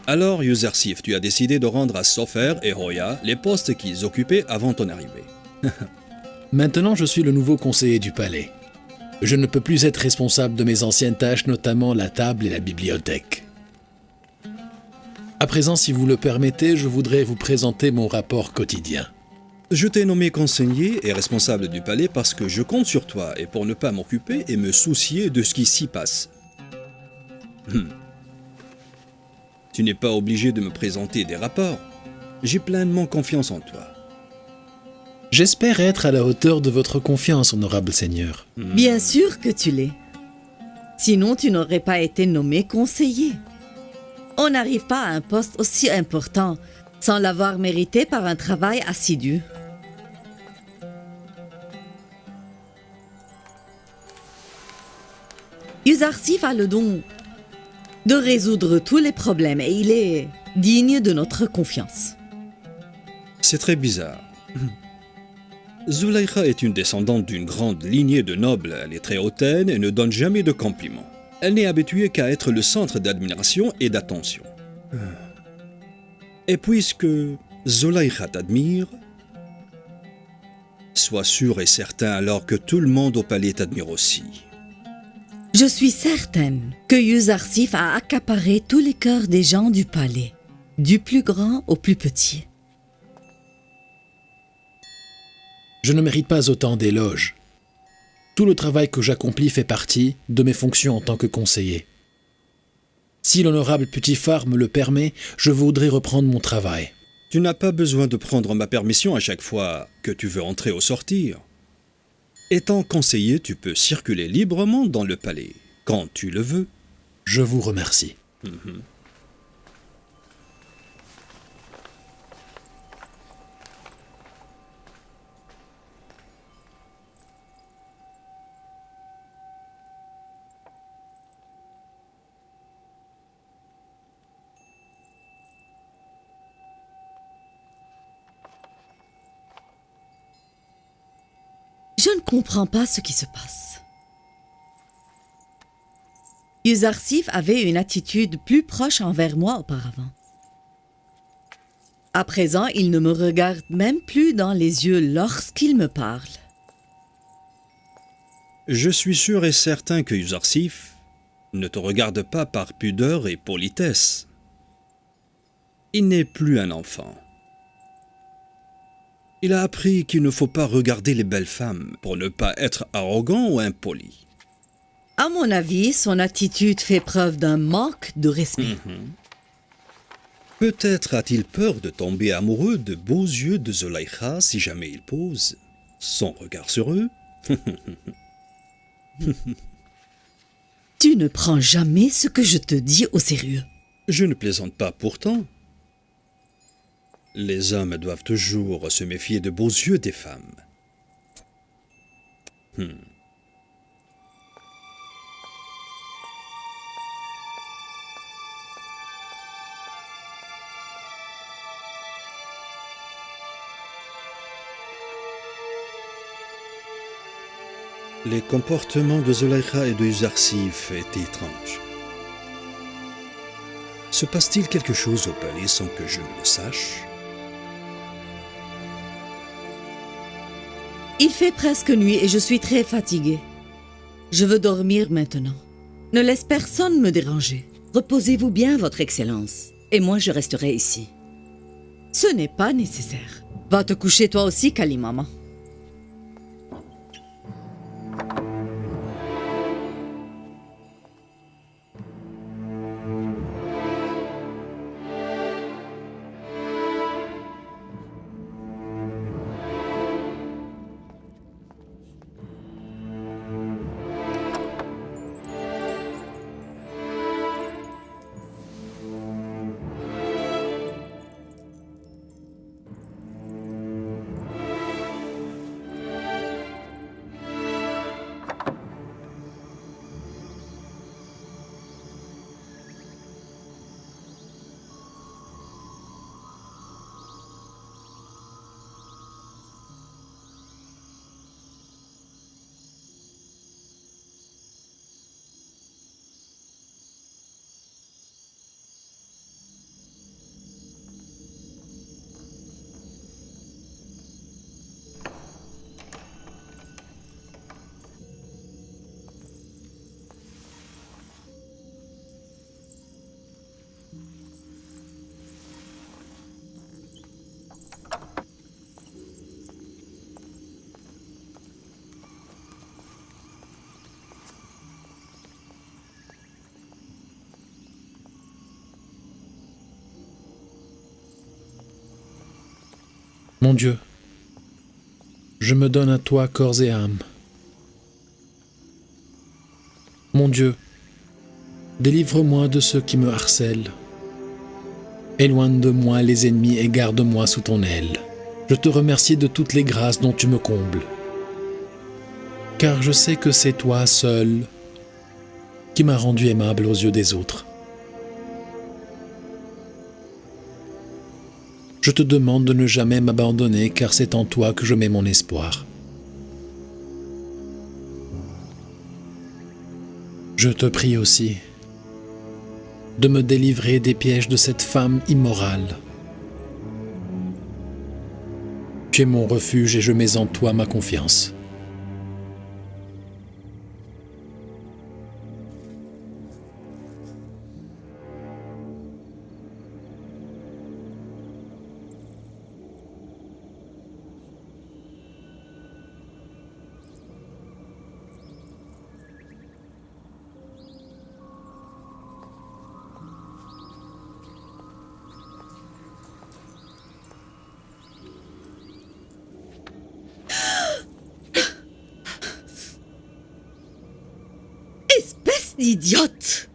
Alors, Yuzarsif, tu as décidé de rendre à Sofer et Hoya les postes qu'ils occupaient avant ton arrivée. Maintenant, je suis le nouveau conseiller du palais. Je ne peux plus être responsable de mes anciennes tâches, notamment la table et la bibliothèque. À présent, si vous le permettez, je voudrais vous présenter mon rapport quotidien. Je t'ai nommé conseiller et responsable du palais parce que je compte sur toi et pour ne pas m'occuper et me soucier de ce qui s'y passe. Tu n'es pas obligé de me présenter des rapports. J'ai pleinement confiance en toi. J'espère être à la hauteur de votre confiance, honorable Seigneur. Bien sûr que tu l'es. Sinon, tu n'aurais pas été nommé conseiller. On n'arrive pas à un poste aussi important sans l'avoir mérité par un travail assidu. Yuzarsif a le don de résoudre tous les problèmes et il est digne de notre confiance. C'est très bizarre. Zulaïkha est une descendante d'une grande lignée de nobles. Elle est très hautaine et ne donne jamais de compliments. Elle n'est habituée qu'à être le centre d'admiration et d'attention. Et puisque Zulaïkha t'admire, sois sûr et certain alors que tout le monde au palais t'admire aussi. Je suis certaine que Yuzarsif a accaparé tous les cœurs des gens du palais, du plus grand au plus petit. Je ne mérite pas autant d'éloges. Tout le travail que j'accomplis fait partie de mes fonctions en tant que conseiller. Si l'honorable Putifar me le permet, je voudrais reprendre mon travail. Tu n'as pas besoin de prendre ma permission à chaque fois que tu veux entrer ou sortir. Étant conseiller, tu peux circuler librement dans le palais, quand tu le veux. Je vous remercie. Je ne comprends pas ce qui se passe. Yuzarsif avait une attitude plus proche envers moi auparavant. À présent, il ne me regarde même plus dans les yeux lorsqu'il me parle. Je suis sûr et certain que Yuzarsif ne te regarde pas par pudeur et politesse. Il n'est plus un enfant. Il a appris qu'il ne faut pas regarder les belles femmes pour ne pas être arrogant ou impoli. À mon avis, son attitude fait preuve d'un manque de respect. Peut-être a-t-il peur de tomber amoureux de beaux yeux de Zulaïkha si jamais il pose son regard sur eux. Tu ne prends jamais ce que je te dis au sérieux. Je ne plaisante pas pourtant. Les hommes doivent toujours se méfier de beaux yeux des femmes. Les comportements de Zulaïkha et de Yuzarsif étaient étranges. Se passe-t-il quelque chose au palais sans que je ne le sache? Il fait presque nuit et je suis très fatiguée. Je veux dormir maintenant. Ne laisse personne me déranger. Reposez-vous bien, Votre Excellence, et moi je resterai ici. Ce n'est pas nécessaire. Va te coucher toi aussi, Kalimama. Mon Dieu, je me donne à toi corps et âme. Mon Dieu, délivre-moi de ceux qui me harcèlent. Éloigne de moi les ennemis et garde-moi sous ton aile. Je te remercie de toutes les grâces dont tu me combles, car je sais que c'est toi seul qui m'as rendu aimable aux yeux des autres. Je te demande de ne jamais m'abandonner, car c'est en toi que je mets mon espoir. Je te prie aussi de me délivrer des pièges de cette femme immorale. Tu es mon refuge et je mets en toi ma confiance. Espèce d'idiote!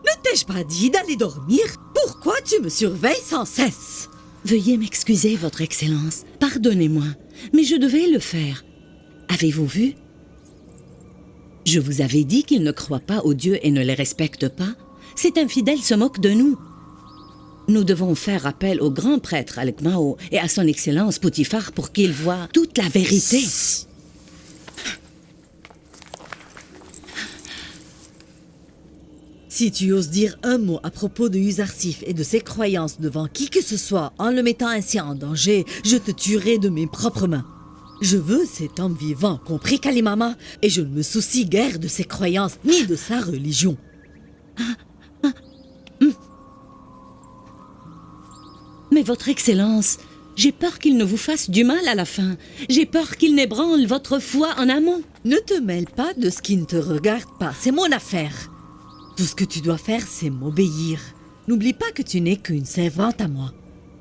Ne t'ai-je pas dit d'aller dormir? Pourquoi tu me surveilles sans cesse? Veuillez m'excuser, Votre Excellence. Pardonnez-moi, mais je devais le faire. Avez-vous vu? Je vous avais dit qu'il ne croit pas aux dieux et ne les respecte pas. Cet infidèle se moque de nous. Nous devons faire appel au grand prêtre Alkmao et à son Excellence Poutifar pour qu'il voie toute la vérité. Si tu oses dire un mot à propos de Uzarsif et de ses croyances devant qui que ce soit en le mettant ainsi en danger, je te tuerai de mes propres mains. Je veux cet homme vivant, compris Kalimama, et je ne me soucie guère de ses croyances ni de sa religion. Mais Votre Excellence, j'ai peur qu'il ne vous fasse du mal à la fin. J'ai peur qu'il n'ébranle votre foi en amont. Ne te mêle pas de ce qui ne te regarde pas, c'est mon affaire. Tout ce que tu dois faire, c'est m'obéir. N'oublie pas que tu n'es qu'une servante à moi.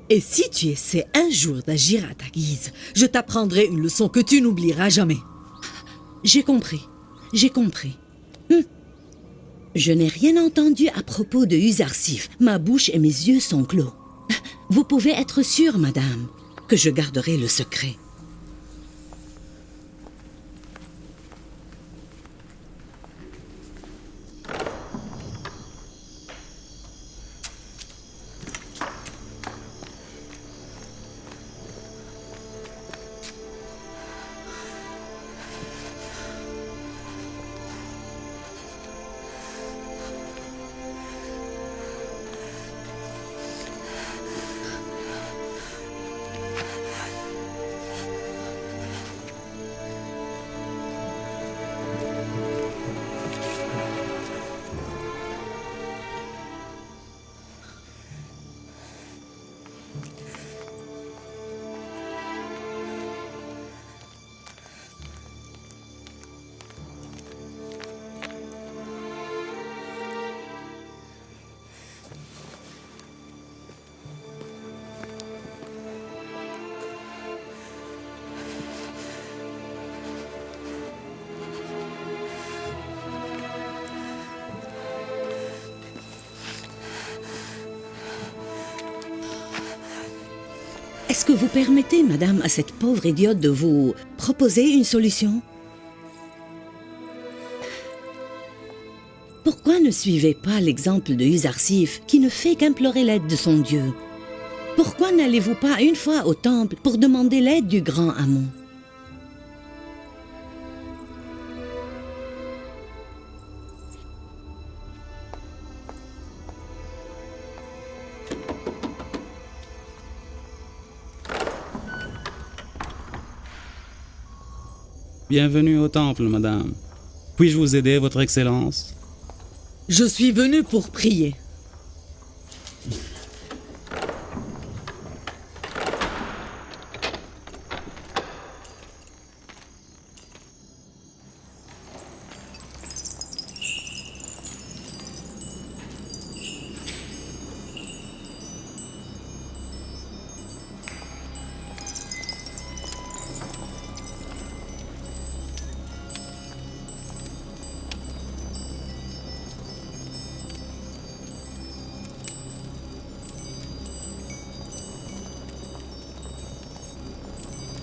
Et si tu essaies un jour d'agir à ta guise, je t'apprendrai une leçon que tu n'oublieras jamais. J'ai compris. Je n'ai rien entendu à propos de Uzarsif. Ma bouche et mes yeux sont clos. Vous pouvez être sûre, madame, que je garderai le secret. Est-ce que vous permettez, madame, à cette pauvre idiote de vous proposer une solution? Pourquoi ne suivez pas l'exemple de Uzarsif, qui ne fait qu'implorer l'aide de son Dieu? Pourquoi n'allez-vous pas une fois au temple pour demander l'aide du grand Amon? Bienvenue au temple, madame. Puis-je vous aider, Votre Excellence? Je suis venu pour prier.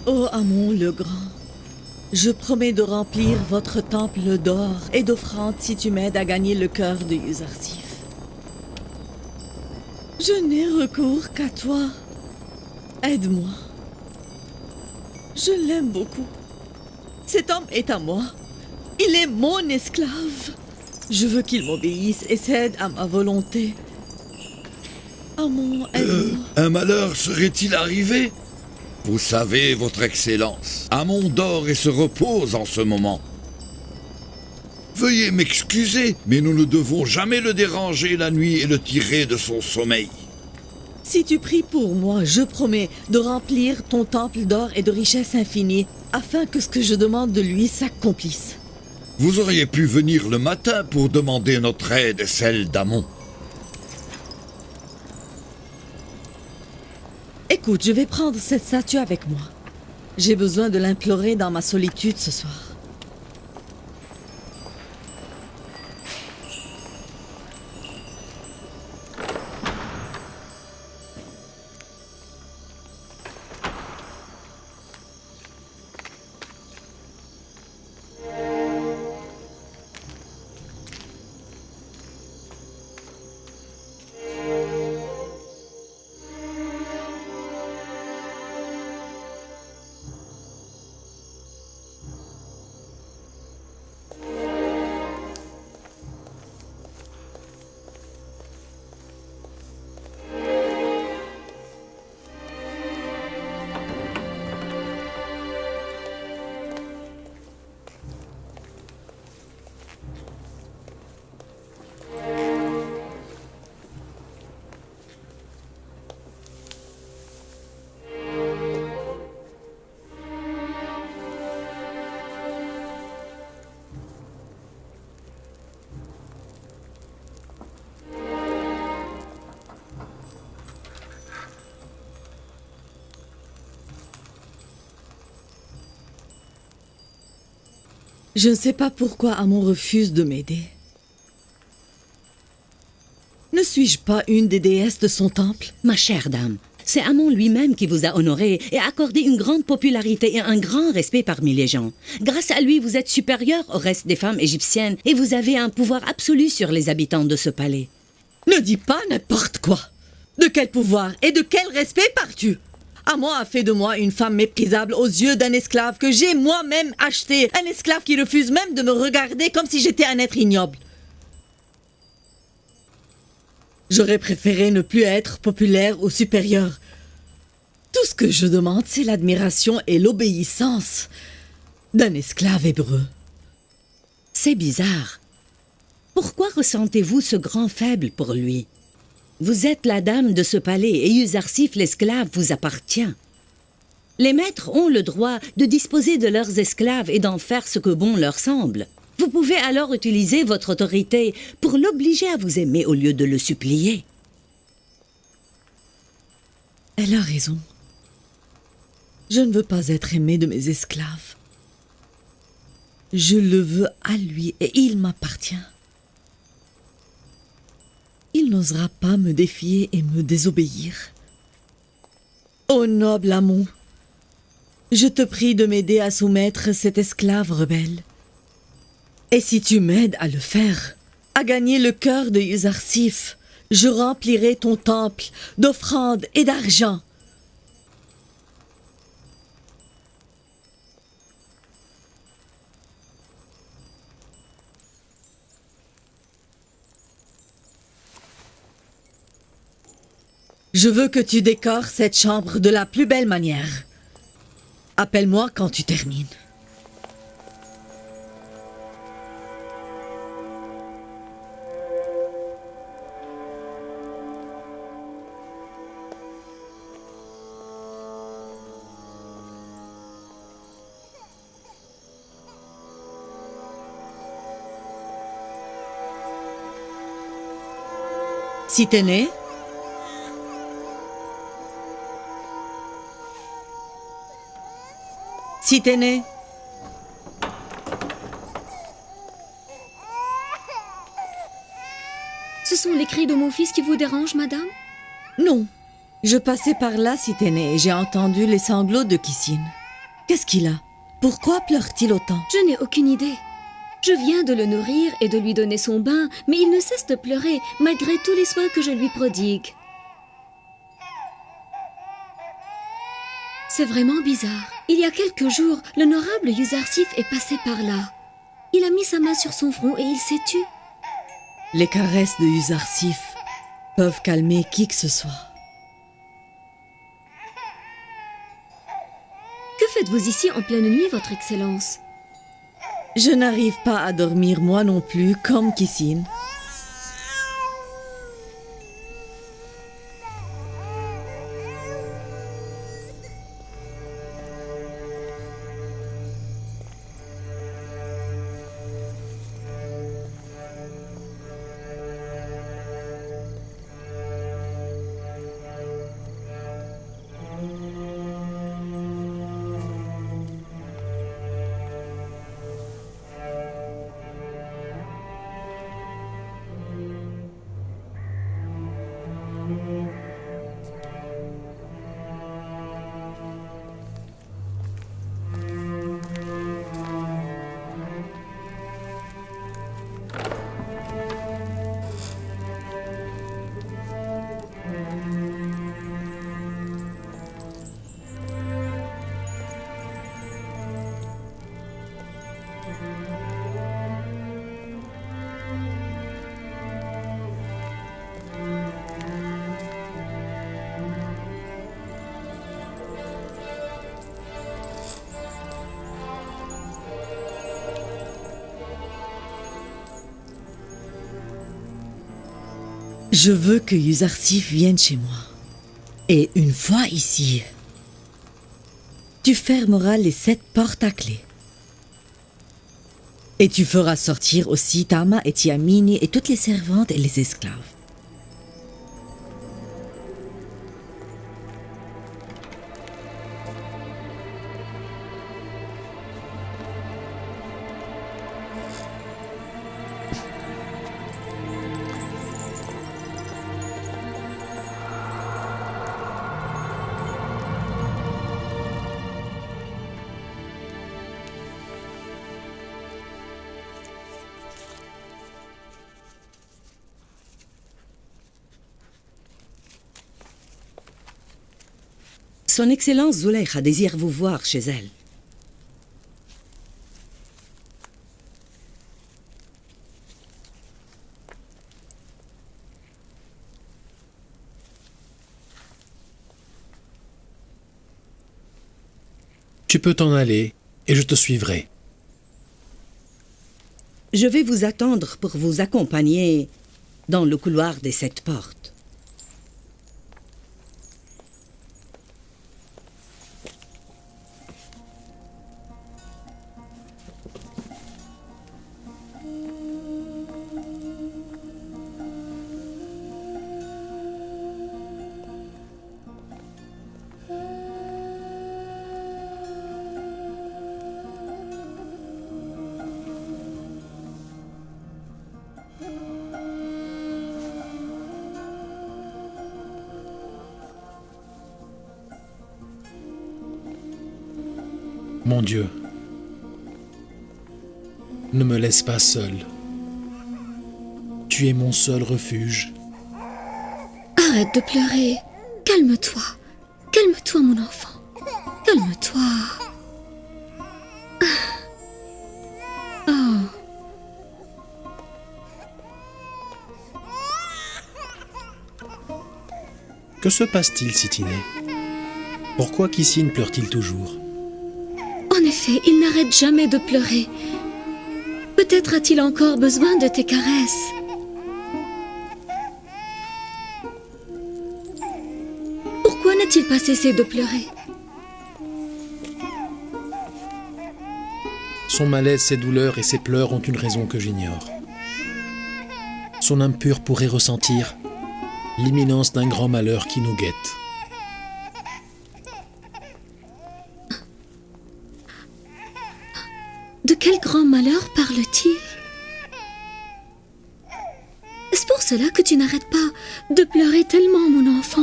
Ô Amon le Grand, je promets de remplir votre temple d'or et d'offrandes si tu m'aides à gagner le cœur de Yuzarsif. Je n'ai recours qu'à toi. Aide-moi. Je l'aime beaucoup. Cet homme est à moi. Il est mon esclave. Je veux qu'il m'obéisse et cède à ma volonté. Amon, aide-moi. Un malheur serait-il arrivé? Vous savez, votre Excellence, Amon dort et se repose en ce moment. Veuillez m'excuser, mais nous ne devons jamais le déranger la nuit et le tirer de son sommeil. Si tu pries pour moi, je promets de remplir ton temple d'or et de richesses infinies, afin que ce que je demande de lui s'accomplisse. Vous auriez pu venir le matin pour demander notre aide et celle d'Amon. Écoute, je vais prendre cette statue avec moi. J'ai besoin de l'implorer dans ma solitude ce soir. Je ne sais pas pourquoi Amon refuse de m'aider. Ne suis-je pas une des déesses de son temple? Ma chère dame, c'est Amon lui-même qui vous a honoré et accordé une grande popularité et un grand respect parmi les gens. Grâce à lui, vous êtes supérieur au reste des femmes égyptiennes et vous avez un pouvoir absolu sur les habitants de ce palais. Ne dis pas n'importe quoi. De quel pouvoir et de quel respect parles-tu? Amon a fait de moi une femme méprisable aux yeux d'un esclave que j'ai moi-même acheté. Un esclave qui refuse même de me regarder comme si j'étais un être ignoble. J'aurais préféré ne plus être populaire ou supérieur. Tout ce que je demande, c'est l'admiration et l'obéissance d'un esclave hébreu. C'est bizarre. Pourquoi ressentez-vous ce grand faible pour lui? Vous êtes la dame de ce palais et Yuzarsif, l'esclave, vous appartient. Les maîtres ont le droit de disposer de leurs esclaves et d'en faire ce que bon leur semble. Vous pouvez alors utiliser votre autorité pour l'obliger à vous aimer au lieu de le supplier. Elle a raison. Je ne veux pas être aimée de mes esclaves. Je le veux à lui et il m'appartient. Il n'osera pas me défier et me désobéir. Ô noble Amon, je te prie de m'aider à soumettre cet esclave rebelle. Et si tu m'aides à le faire, à gagner le cœur de Yuzarsif, je remplirai ton temple d'offrandes et d'argent. Je veux que tu décores cette chambre de la plus belle manière. Appelle-moi quand tu termines. Siténé? Siténé? Ce sont les cris de mon fils qui vous dérangent, madame? Non. Je passais par là, Siténé, et j'ai entendu les sanglots de Kissine. Qu'est-ce qu'il a? Pourquoi pleure-t-il autant? Je n'ai aucune idée. Je viens de le nourrir et de lui donner son bain, mais il ne cesse de pleurer, malgré tous les soins que je lui prodigue. C'est vraiment bizarre. Il y a quelques jours, l'honorable Yuzarsif est passé par là. Il a mis sa main sur son front et il s'est tu. Les caresses de Yuzarsif peuvent calmer qui que ce soit. Que faites-vous ici en pleine nuit, Votre Excellence? Je n'arrive pas à dormir moi non plus, comme Kissine. Je veux que Yuzarsif vienne chez moi. Et une fois ici, tu fermeras les 7 portes à clé. Et tu feras sortir aussi Tama et Tiamini et toutes les servantes et les esclaves. Son Excellence Zuleyha désire vous voir chez elle. Tu peux t'en aller et je te suivrai. Je vais vous attendre pour vous accompagner dans le couloir des 7 portes. Mon Dieu, ne me laisse pas seul. Tu es mon seul refuge. Arrête de pleurer. Calme-toi. Calme-toi, mon enfant. Calme-toi. Oh. Que se passe-t-il, Sitiné? Pourquoi Kissine pleure-t-il toujours? En effet, il n'arrête jamais de pleurer. Peut-être a-t-il encore besoin de tes caresses. Pourquoi n'a-t-il pas cessé de pleurer? Son malaise, ses douleurs et ses pleurs ont une raison que j'ignore. Son âme pure pourrait ressentir l'imminence d'un grand malheur qui nous guette. De quel grand malheur parle-t-il? Est-ce pour cela que tu n'arrêtes pas de pleurer tellement, mon enfant?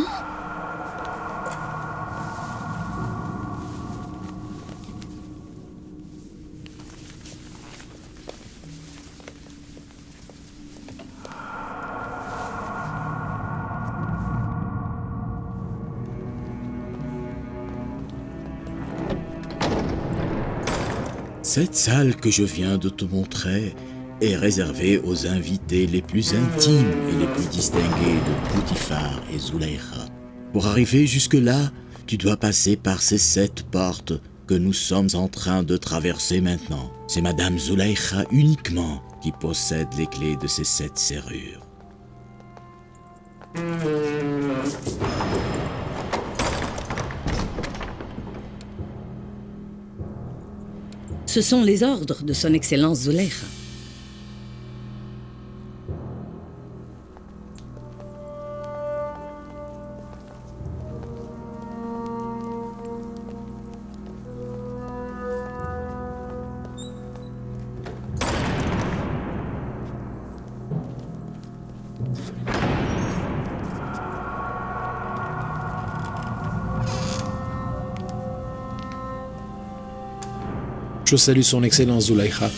Cette salle que je viens de te montrer est réservée aux invités les plus intimes et les plus distingués de Poutifar et Zulaykha. Pour arriver jusque-là, tu dois passer par ces 7 portes que nous sommes en train de traverser maintenant. C'est Madame Zulaykha uniquement qui possède les clés de ces 7 serrures. Ce sont les ordres de son Excellence Zulaykha. Je salue son Excellence Zulaykha.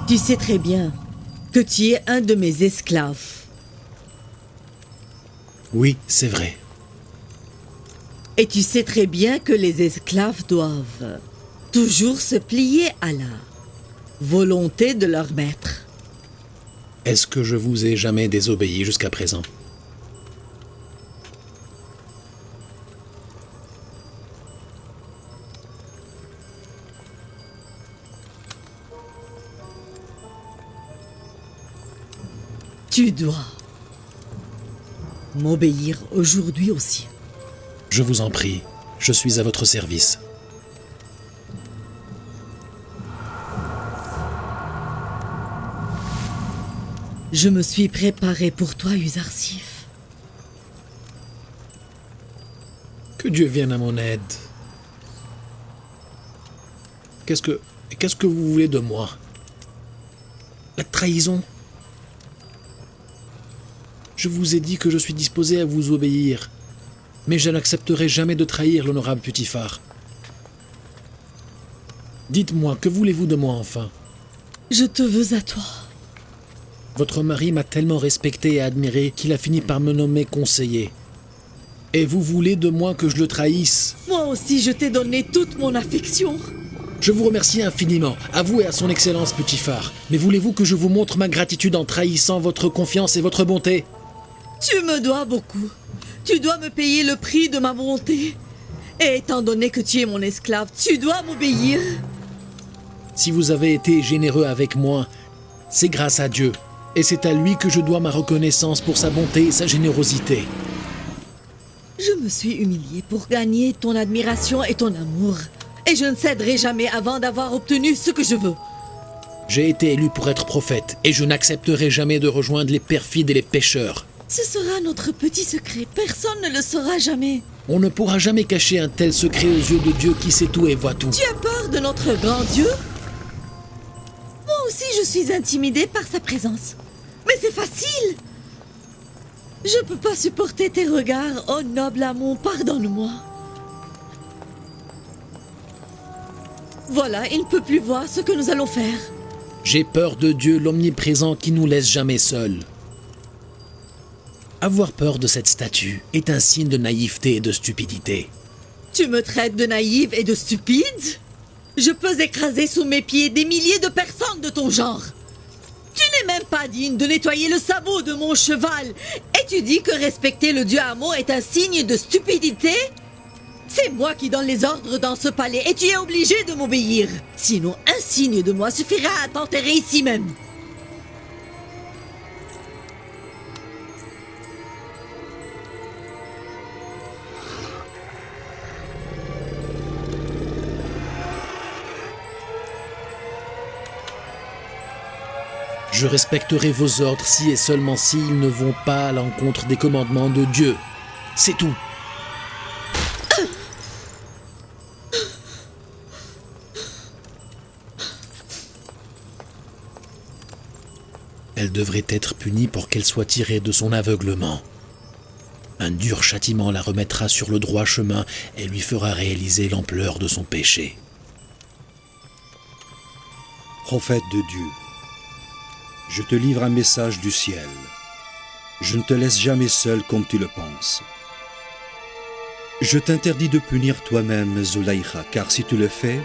Tu sais très bien que tu es un de mes esclaves. Oui, c'est vrai. Et tu sais très bien que les esclaves doivent toujours se plier à la volonté de leur maître. Est-ce que je vous ai jamais désobéi jusqu'à présent? Tu dois m'obéir aujourd'hui aussi. Je vous en prie, je suis à votre service. Je me suis préparé pour toi, Uzarsif. Que Dieu vienne à mon aide. Qu'est-ce que vous voulez de moi? La trahison? Je vous ai dit que je suis disposé à vous obéir, mais je n'accepterai jamais de trahir l'honorable Poutifar. Dites-moi, que voulez-vous de moi enfin? Je te veux à toi. Votre mari m'a tellement respecté et admiré qu'il a fini par me nommer conseiller. Et vous voulez de moi que je le trahisse? Moi aussi, je t'ai donné toute mon affection. Je vous remercie infiniment, à vous et à son Excellence Poutifar. Mais voulez-vous que je vous montre ma gratitude en trahissant votre confiance et votre bonté? Tu me dois beaucoup. Tu dois me payer le prix de ma bonté. Et étant donné que tu es mon esclave, tu dois m'obéir. Si vous avez été généreux avec moi, c'est grâce à Dieu. Et c'est à lui que je dois ma reconnaissance pour sa bonté et sa générosité. Je me suis humiliée pour gagner ton admiration et ton amour. Et je ne céderai jamais avant d'avoir obtenu ce que je veux. J'ai été élu pour être prophète, et je n'accepterai jamais de rejoindre les perfides et les pécheurs. Ce sera notre petit secret. Personne ne le saura jamais. On ne pourra jamais cacher un tel secret aux yeux de Dieu qui sait tout et voit tout. Tu as peur de notre grand Dieu? Moi aussi, je suis intimidée par sa présence. Mais c'est facile. Je ne peux pas supporter tes regards. Oh noble Amon, pardonne-moi. Voilà, il ne peut plus voir ce que nous allons faire. J'ai peur de Dieu, l'omniprésent qui nous laisse jamais seuls. Avoir peur de cette statue est un signe de naïveté et de stupidité. Tu me traites de naïve et de stupide? Je peux écraser sous mes pieds des milliers de personnes de ton genre. Tu n'es même pas digne de nettoyer le sabot de mon cheval. Et tu dis que respecter le dieu Amon est un signe de stupidité? C'est moi qui donne les ordres dans ce palais et tu es obligé de m'obéir. Sinon, un signe de moi suffira à t'enterrer ici même. Je respecterai vos ordres si et seulement s'ils ne vont pas à l'encontre des commandements de Dieu. C'est tout. Elle devrait être punie pour qu'elle soit tirée de son aveuglement. Un dur châtiment la remettra sur le droit chemin et lui fera réaliser l'ampleur de son péché. Prophète de Dieu, je te livre un message du ciel. Je ne te laisse jamais seul comme tu le penses. Je t'interdis de punir toi-même Zulaïcha, car si tu le fais,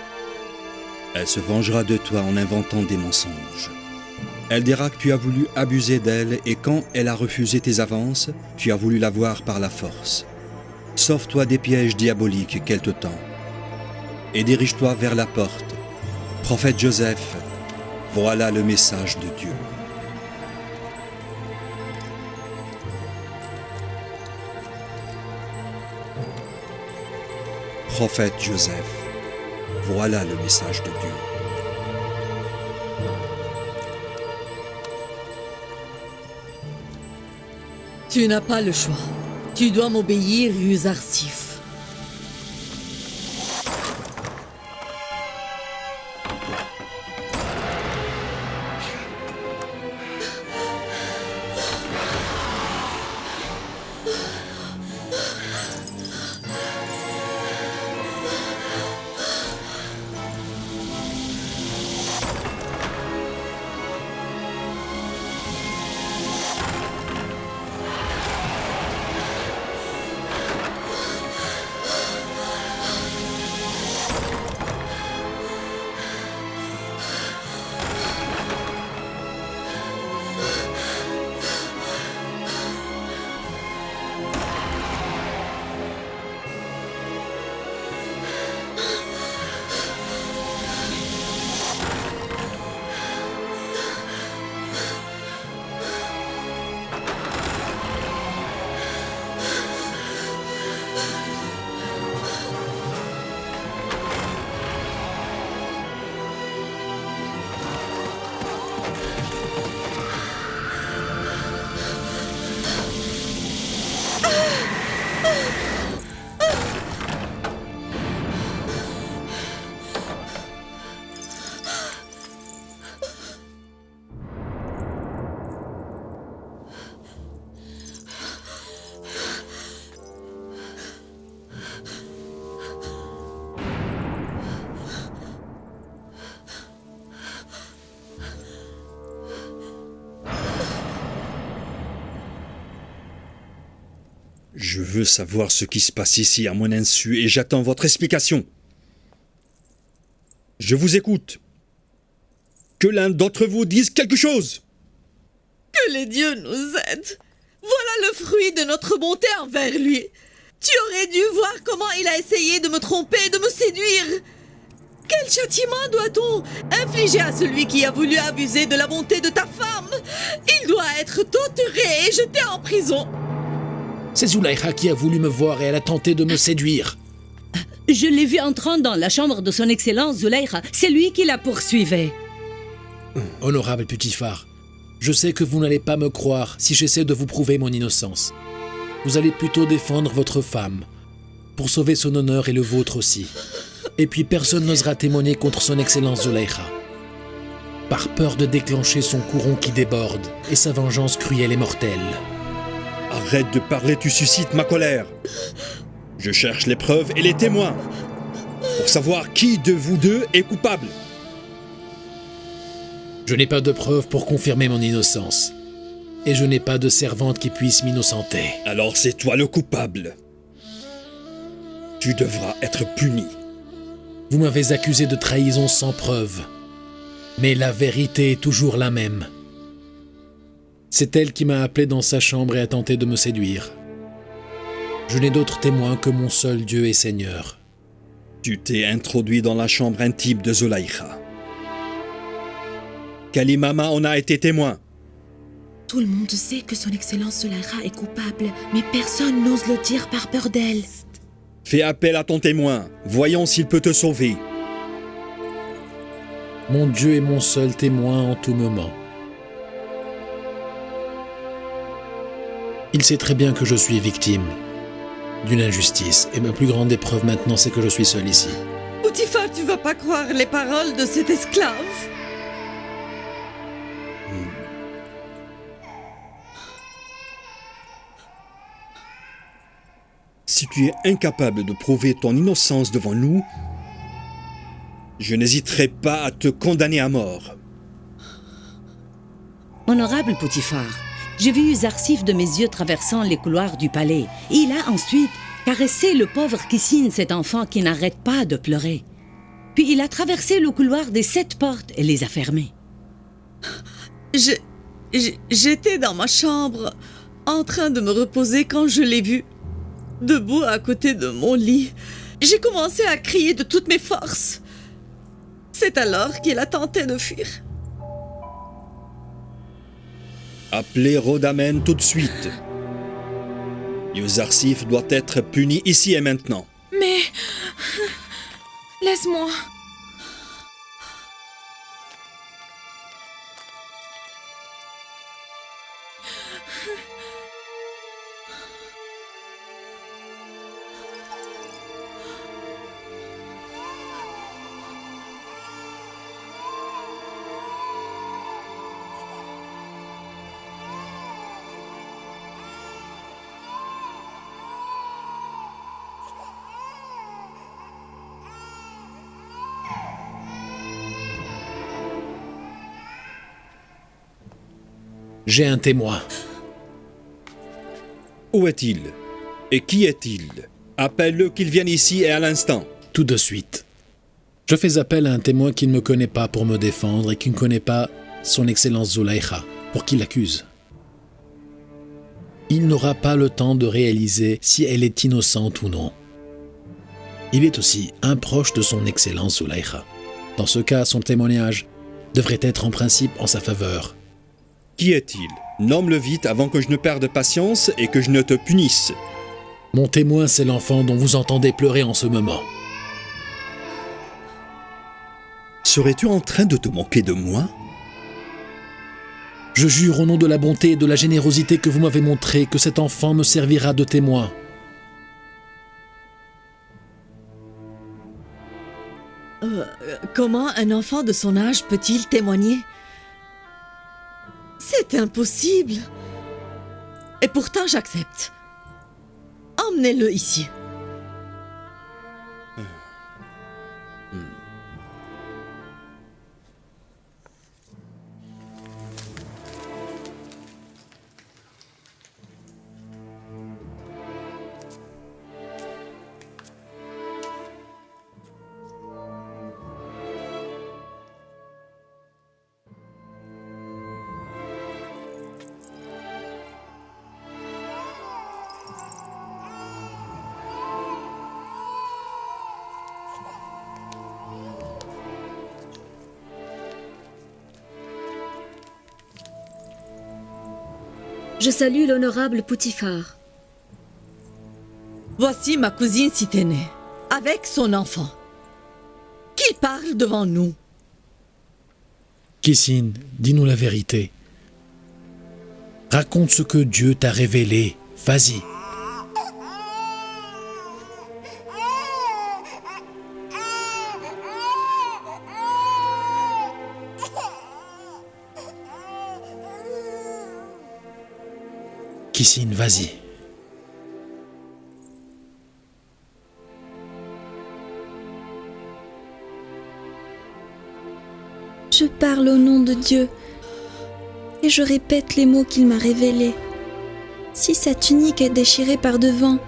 elle se vengera de toi en inventant des mensonges. Elle dira que tu as voulu abuser d'elle et quand elle a refusé tes avances, tu as voulu l'avoir par la force. Sauve-toi des pièges diaboliques qu'elle te tend et dirige-toi vers la porte. Prophète Joseph, voilà le message de Dieu. Prophète Joseph, voilà le message de Dieu. Tu n'as pas le choix. Tu dois m'obéir, Yuzarsif. Je veux savoir ce qui se passe ici à mon insu et j'attends votre explication. Je vous écoute. Que l'un d'entre vous dise quelque chose. Que les dieux nous aident. Voilà le fruit de notre bonté envers lui. Tu aurais dû voir comment il a essayé de me tromper et de me séduire. Quel châtiment doit-on infliger à celui qui a voulu abuser de la bonté de ta femme? Il doit être torturé et jeté en prison. C'est Zulaïcha qui a voulu me voir et elle a tenté de me séduire. Je l'ai vu entrant dans la chambre de son excellence Zulaïcha. C'est lui qui la poursuivait. Honorable Putiphar, je sais que vous n'allez pas me croire si j'essaie de vous prouver mon innocence. Vous allez plutôt défendre votre femme, pour sauver son honneur et le vôtre aussi. Et puis personne n'osera témoigner contre son excellence Zulaïcha, par peur de déclencher son courroux qui déborde et sa vengeance cruelle et mortelle. Arrête de parler, tu suscites ma colère. Je cherche les preuves et les témoins pour savoir qui de vous deux est coupable. Je n'ai pas de preuves pour confirmer mon innocence. Et je n'ai pas de servante qui puisse m'innocenter. Alors c'est toi le coupable. Tu devras être puni. Vous m'avez accusé de trahison sans preuve. Mais la vérité est toujours la même. C'est elle qui m'a appelé dans sa chambre et a tenté de me séduire. Je n'ai d'autre témoin que mon seul Dieu et Seigneur. Tu t'es introduit dans la chambre intime de Zulaïcha. Kalimama en a été témoin. Tout le monde sait que son excellence Zulaïcha est coupable, mais personne n'ose le dire par peur d'elle. Fais appel à ton témoin. Voyons s'il peut te sauver. Mon Dieu est mon seul témoin en tout moment. Il sait très bien que je suis victime d'une injustice, et ma plus grande épreuve maintenant, c'est que je suis seul ici. Putiphar, tu vas pas croire les paroles de cet esclave. Si tu es incapable de prouver ton innocence devant nous, je n'hésiterai pas à te condamner à mort. Honorable Potiphar, j'ai vu Yuzarsif de mes yeux traversant les couloirs du palais. Il a ensuite caressé le pauvre Kissine, cet enfant qui n'arrête pas de pleurer. Puis il a traversé le couloir des 7 portes et les a fermées. J'étais dans ma chambre, en train de me reposer quand je l'ai vu, debout à côté de mon lit. J'ai commencé à crier de toutes mes forces. C'est alors qu'il a tenté de fuir. Appelez Rhodamen tout de suite. Yuzarsif doit être puni ici et maintenant. Mais... Laisse-moi. J'ai un témoin. Où est-il? Et qui est-il? Appelle-le qu'il vienne ici et à l'instant. Tout de suite. Je fais appel à un témoin qui ne me connaît pas pour me défendre et qui ne connaît pas son Excellence Zulaïcha pour qu'il l'accuse. Il n'aura pas le temps de réaliser si elle est innocente ou non. Il est aussi un proche de son Excellence Zulaïcha. Dans ce cas, son témoignage devrait être en principe en sa faveur. Qui est-il? Nomme-le vite avant que je ne perde patience et que je ne te punisse. Mon témoin, c'est l'enfant dont vous entendez pleurer en ce moment. Serais-tu en train de te moquer de moi? Je jure au nom de la bonté et de la générosité que vous m'avez montré que cet enfant me servira de témoin. Comment un enfant de son âge peut-il témoigner? C'est impossible. Et pourtant, j'accepte. Emmenez-le ici. Je salue l'honorable Potiphar. Voici ma cousine Siténée, avec son enfant. Qu'il parle devant nous. Kissine, dis-nous la vérité. Raconte ce que Dieu t'a révélé. Vas-y. Kissine, vas-y. Je parle au nom de Dieu et je répète les mots qu'il m'a révélés. Si sa tunique est déchirée par devant,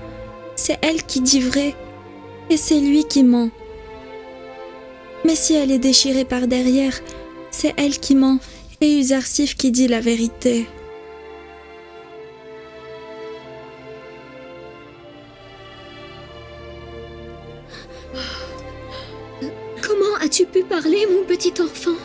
c'est elle qui dit vrai et c'est lui qui ment. Mais si elle est déchirée par derrière, c'est elle qui ment et Yuzarsif qui dit la vérité. Comment as-tu pu parler, mon petit enfant?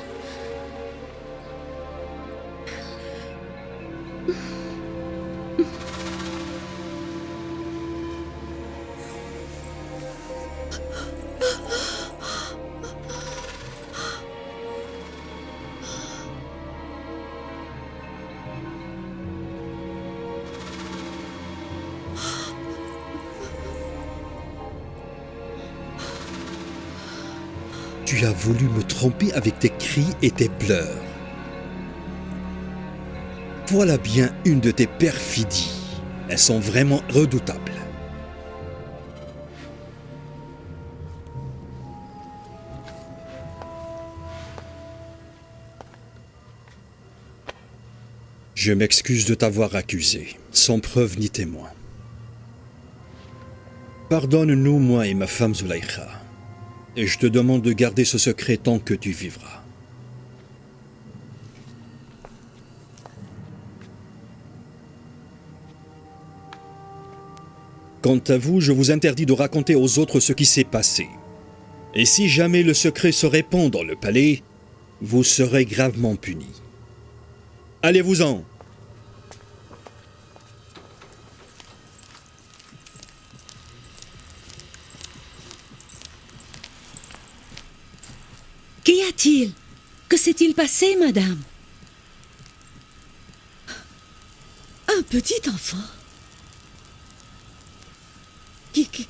Tu as voulu me tromper avec tes cris et tes pleurs. Voilà bien une de tes perfidies. Elles sont vraiment redoutables. Je m'excuse de t'avoir accusé, sans preuve ni témoin. Pardonne-nous, moi et ma femme Zulaïkha, et je te demande de garder ce secret tant que tu vivras. Quant à vous, je vous interdis de raconter aux autres ce qui s'est passé. Et si jamais le secret se répand dans le palais, vous serez gravement punis. Allez-vous-en! Qu'y a-t-il? Que s'est-il passé, madame? Un petit enfant.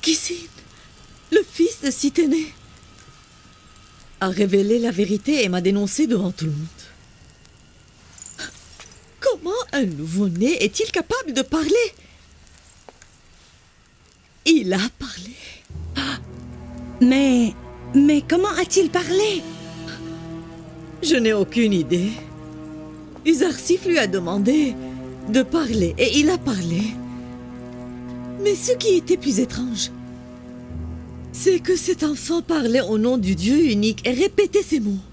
Kissin, le fils de Siténé, a révélé la vérité et m'a dénoncé devant tout le monde. Comment un nouveau-né est-il capable de parler? Il a parlé. Mais comment a-t-il parlé? Je n'ai aucune idée. Uzarsif lui a demandé de parler et il a parlé. Mais ce qui était plus étrange, c'est que cet enfant parlait au nom du Dieu unique et répétait ces mots.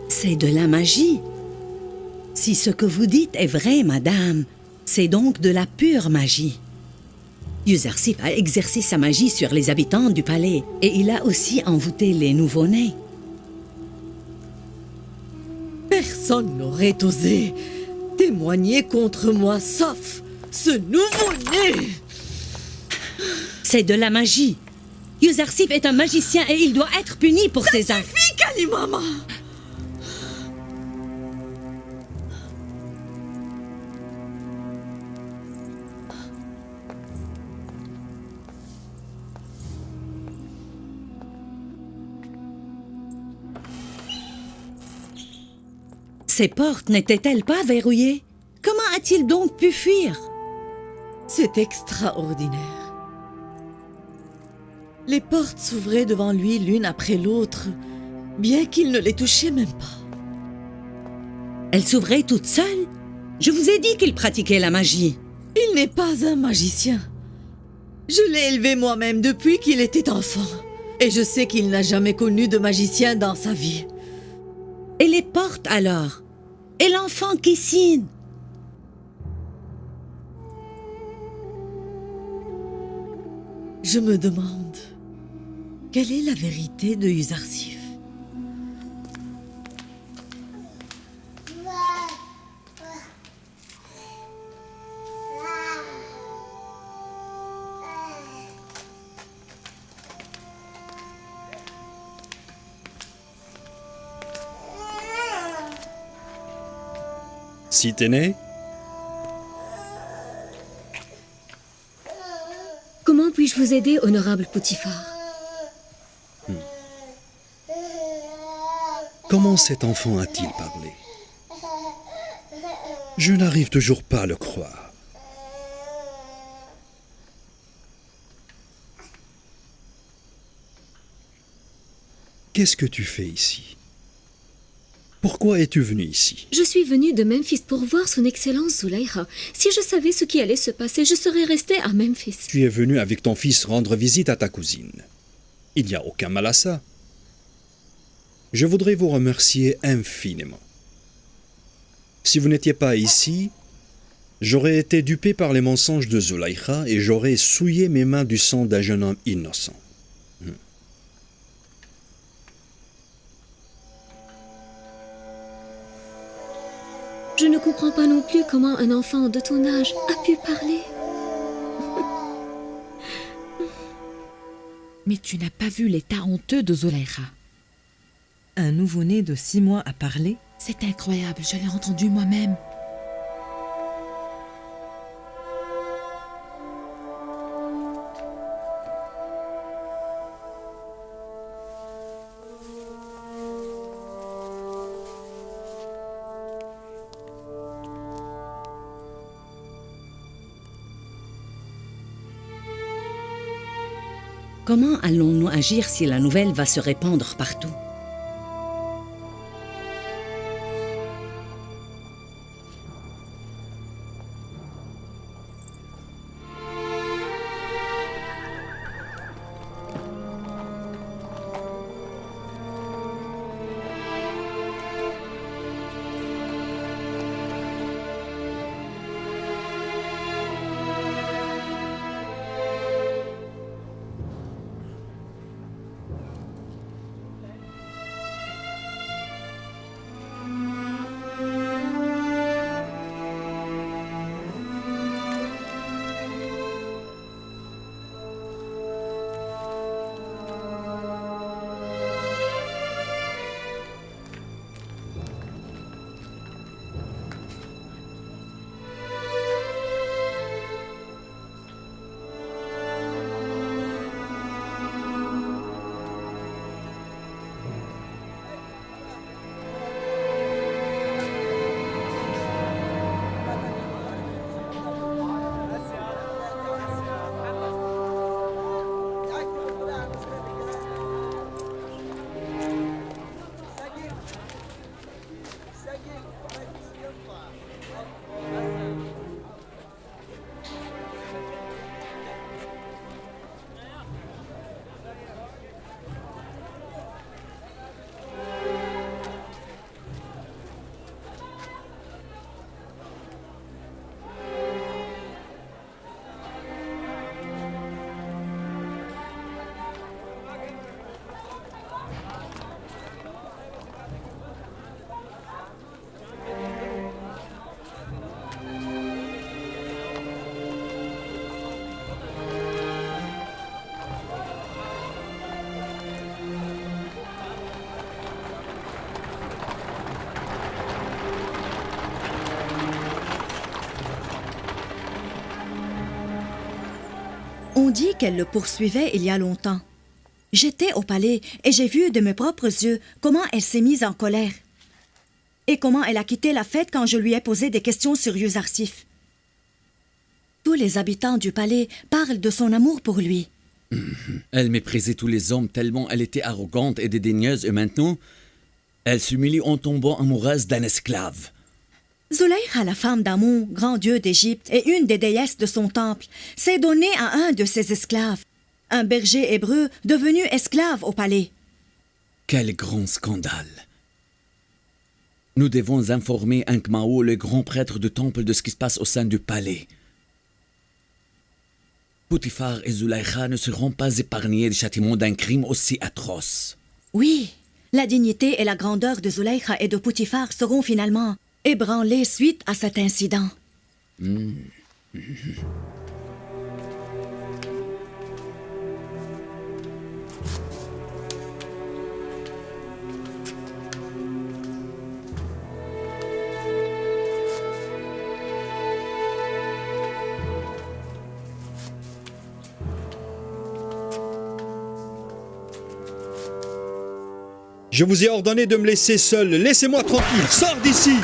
C'est de la magie. Si ce que vous dites est vrai, madame, c'est donc de la pure magie. Uzarsif a exercé sa magie sur les habitants du palais et il a aussi envoûté les nouveau-nés. Personne n'aurait osé témoigner contre moi, sauf ce nouveau-né. C'est de la magie. Uzarsif est un magicien et il doit être puni pour ses actes. Ça suffit, Kalimama! Ces portes n'étaient-elles pas verrouillées? Comment a-t-il donc pu fuir? C'est extraordinaire. Les portes s'ouvraient devant lui l'une après l'autre, bien qu'il ne les touchait même pas. Elles s'ouvraient toutes seules? Je vous ai dit qu'il pratiquait la magie. Il n'est pas un magicien. Je l'ai élevé moi-même depuis qu'il était enfant. Et je sais qu'il n'a jamais connu de magicien dans sa vie. Et les portes alors? Et l'enfant Kissin? Je me demande, quelle est la vérité de Uzarsif? Siténé? Comment puis-je vous aider, honorable Potiphar? Comment cet enfant a-t-il parlé? Je n'arrive toujours pas à le croire. Qu'est-ce que tu fais ici? Pourquoi es-tu venu ici? Je suis venue de Memphis pour voir son Excellence Zulaïkha. Si je savais ce qui allait se passer, je serais restée à Memphis. Tu es venu avec ton fils rendre visite à ta cousine. Il n'y a aucun mal à ça. Je voudrais vous remercier infiniment. Si vous n'étiez pas ici, j'aurais été dupé par les mensonges de Zulaïkha et j'aurais souillé mes mains du sang d'un jeune homme innocent. Je ne comprends pas non plus comment un enfant de ton âge a pu parler. Mais tu n'as pas vu l'état honteux de Zulaïkha. Un nouveau-né de 6 mois a parlé? C'est incroyable, je l'ai entendu moi-même. Comment allons-nous agir si la nouvelle va se répandre partout? On dit qu'elle le poursuivait il y a longtemps. J'étais au palais et j'ai vu de mes propres yeux comment elle s'est mise en colère. Et comment elle a quitté la fête quand je lui ai posé des questions sur Yuzarsif. Tous les habitants du palais parlent de son amour pour lui. Elle méprisait tous les hommes tellement elle était arrogante et dédaigneuse et maintenant, elle s'humilie en tombant amoureuse d'un esclave. Zulaykha, la femme d'Amon, grand dieu d'Égypte et une des déesses de son temple, s'est donnée à un de ses esclaves, un berger hébreu devenu esclave au palais. Quel grand scandale! Nous devons informer Ankmao, le grand prêtre du temple, de ce qui se passe au sein du palais. Potiphar et Zulaykha ne seront pas épargnés du châtiment d'un crime aussi atroce. Oui, la dignité et la grandeur de Zulaykha et de Potiphar seront finalement ébranlées suite à cet incident. Je vous ai ordonné de me laisser seul. Laissez-moi tranquille. Sors d'ici!